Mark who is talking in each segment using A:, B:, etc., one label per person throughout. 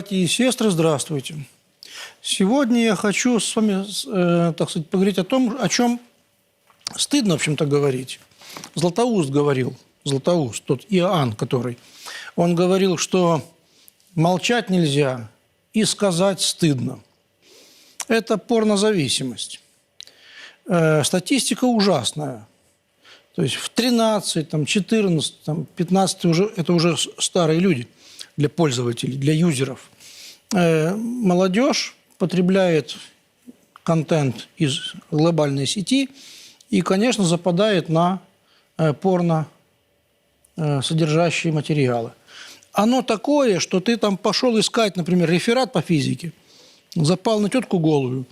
A: Братья и сестры, здравствуйте. Сегодня я хочу с вами, так сказать, поговорить о том, о чем стыдно, в общем-то, говорить. Златоуст говорил, Златоуст, тот Иоанн, который, он говорил, что молчать нельзя и сказать стыдно. Это порнозависимость. Статистика ужасная. То есть в 13, там, 14, там, 15 это уже старые люди для пользователей, для юзеров. Молодежь потребляет контент из глобальной сети и, конечно, западает на порно содержащие материалы. Оно такое, что ты там пошел искать, например, реферат по физике, запал на тетку голую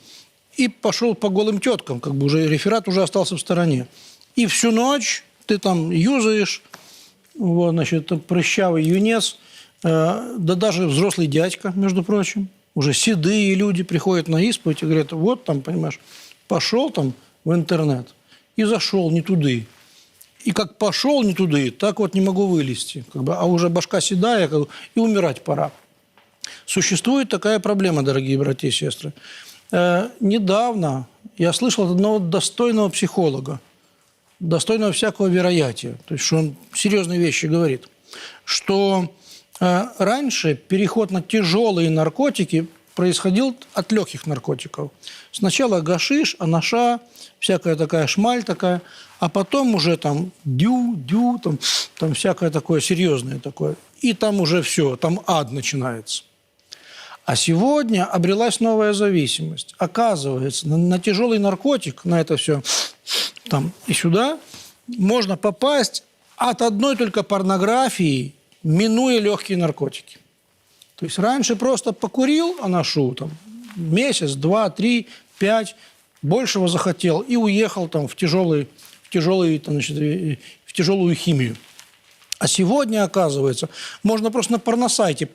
A: и пошел по голым теткам, как бы уже реферат уже остался в стороне. И всю ночь ты там юзаешь, вот, значит, прыщавый юнец, да даже взрослый дядька, между прочим, уже седые люди приходят на исповедь и говорят, вот там, понимаешь, пошел там в интернет и зашел не туды. И как пошел не туды, так вот не могу вылезти. Как бы, а уже башка седая, как бы, и умирать пора. Существует такая проблема, дорогие братья и сестры. Недавно я слышал от одного достойного психолога, достойного всякого вероятия, то есть, что он серьезные вещи говорит, что раньше переход на тяжелые наркотики происходил от легких наркотиков. Сначала гашиш, анаша, всякая такая шмаль такая, а потом уже там дю, там всякое такое серьезное такое. И там уже все, там ад начинается. А сегодня обрелась новая зависимость. Оказывается, на тяжелый наркотик, на это все там и сюда, можно попасть от одной только порнографии, минуя легкие наркотики. То есть раньше просто покурил анашу, там, месяц, 2, 3, 5, большего захотел и уехал там, в тяжелую химию. А сегодня, оказывается, можно просто на порносайте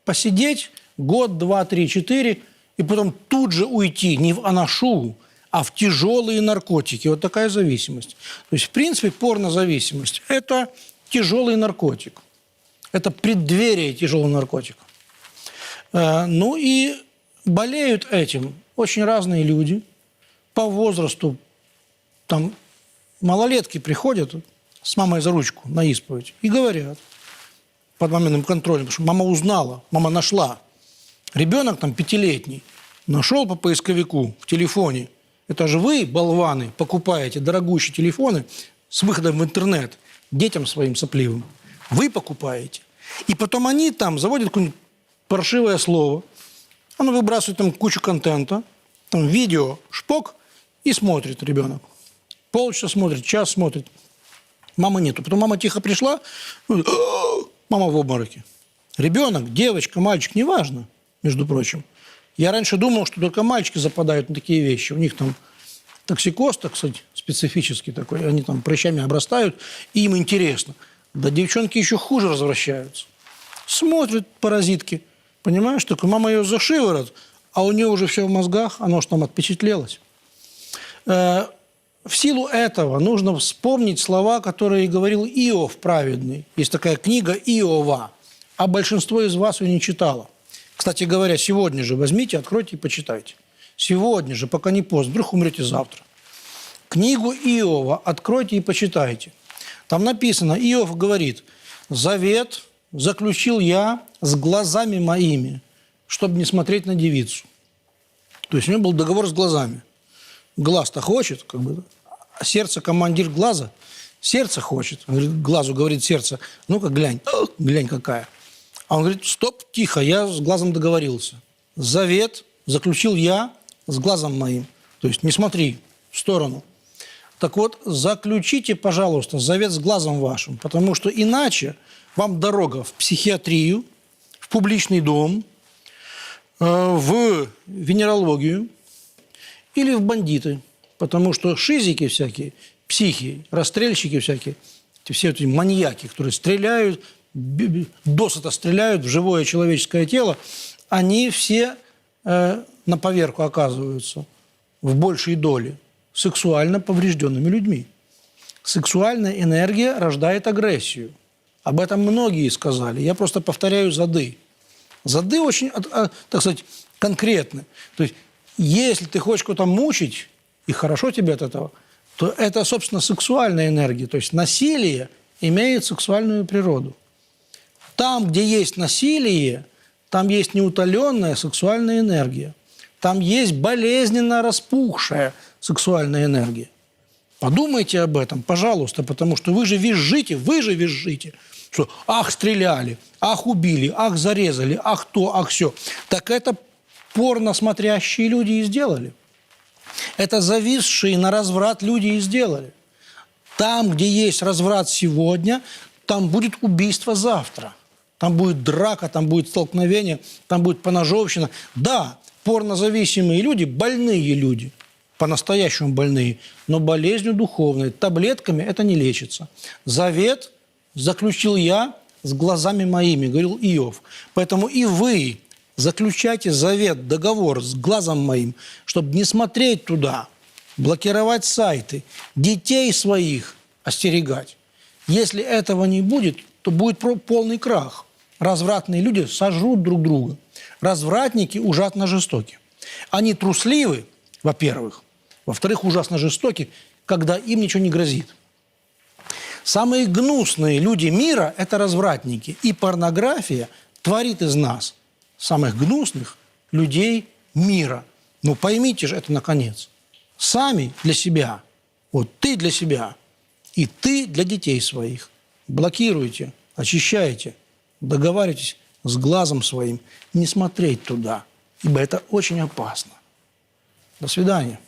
A: посидеть год, 2, 3, 4, и потом тут же уйти не в анашу, а в тяжелые наркотики. Вот такая зависимость. То есть, в принципе, порнозависимость – это тяжелый наркотик. Это преддверие тяжелого наркотика. Ну и болеют этим очень разные люди. По возрасту, там, малолетки приходят с мамой за ручку на исповедь и говорят под маминым контролем, потому что мама узнала, мама нашла. Ребенок там 5-летний нашел по поисковику в телефоне. Это же вы, болваны, покупаете дорогущие телефоны с выходом в интернет детям своим сопливым. Вы покупаете. И потом они там заводят какое-нибудь паршивое слово. Оно выбрасывает там кучу контента. Там видео, шпок, и смотрит ребенок. Полчаса смотрит, час смотрит. Мамы нету. Потом мама тихо пришла, мама в обмороке. Ребенок, девочка, мальчик, неважно, между прочим. Я раньше думал, что только мальчики западают на такие вещи. У них там токсикоз, так сказать, специфический такой. Они там прыщами обрастают, и им интересно. Да девчонки еще хуже развращаются. Смотрят паразитки. Понимаешь, такой мама ее за шиворот, а у нее уже все в мозгах, оно же там отпечатлелось. В силу этого нужно вспомнить слова, которые говорил Иов праведный. Есть такая книга Иова, а большинство из вас ее не читало. Кстати говоря, сегодня же возьмите, откройте и почитайте. Сегодня же, пока не поздно, вдруг умрете завтра. Книгу Иова откройте и почитайте. Там написано, Иов говорит, «Завет заключил я с глазами моими, чтобы не смотреть на девицу». То есть у него был договор с глазами. Глаз-то хочет, как бы, а сердце командир глаза. Сердце хочет. Глазу говорит сердце, ну-ка глянь, глянь какая. А он говорит, стоп, тихо, я с глазом договорился. Завет заключил я с глазом моим. То есть не смотри в сторону. Так вот, заключите, пожалуйста, завет с глазом вашим, потому что иначе вам дорога в психиатрию, в публичный дом, в венерологию или в бандиты. Потому что шизики всякие, психи, расстрельщики всякие, все эти маньяки, которые стреляют, досыта стреляют в живое человеческое тело, они все на поверку оказываются в большей доле сексуально поврежденными людьми. Сексуальная энергия рождает агрессию. Об этом многие сказали. Я просто повторяю зады. Зады очень, так сказать, конкретны. То есть, если ты хочешь кого-то мучить, и хорошо тебе от этого, то это, собственно, сексуальная энергия. То есть насилие имеет сексуальную природу. Там, где есть насилие, там есть неутоленная сексуальная энергия. Там есть болезненно распухшая сексуальная энергия. Подумайте об этом, пожалуйста, потому что вы же визжите, что ах, стреляли, ах, убили, ах, зарезали, ах, то, ах, все. Так это порно смотрящие люди и сделали. Это зависшие на разврат люди и сделали. Там, где есть разврат сегодня, там будет убийство завтра. Там будет драка, там будет столкновение, там будет поножовщина. Да, порнозависимые люди, больные люди, по-настоящему больные, но болезнью духовной, таблетками это не лечится. Завет заключил я с глазами моими, говорил Иов. Поэтому и вы заключайте завет, договор с глазом моим, чтобы не смотреть туда, блокировать сайты, детей своих остерегать. Если этого не будет, то будет полный крах. Развратные люди сожрут друг друга. Развратники ужасно жестоки. Они трусливы, во-первых. Во-вторых, ужасно жестоки, когда им ничего не грозит. Самые гнусные люди мира – это развратники. И порнография творит из нас самых гнусных людей мира. Ну, поймите же это, наконец. Сами для себя. Вот ты для себя. И ты для детей своих. Блокируйте, очищайте, договаривайтесь с глазом своим. Не смотреть туда, ибо это очень опасно. До свидания.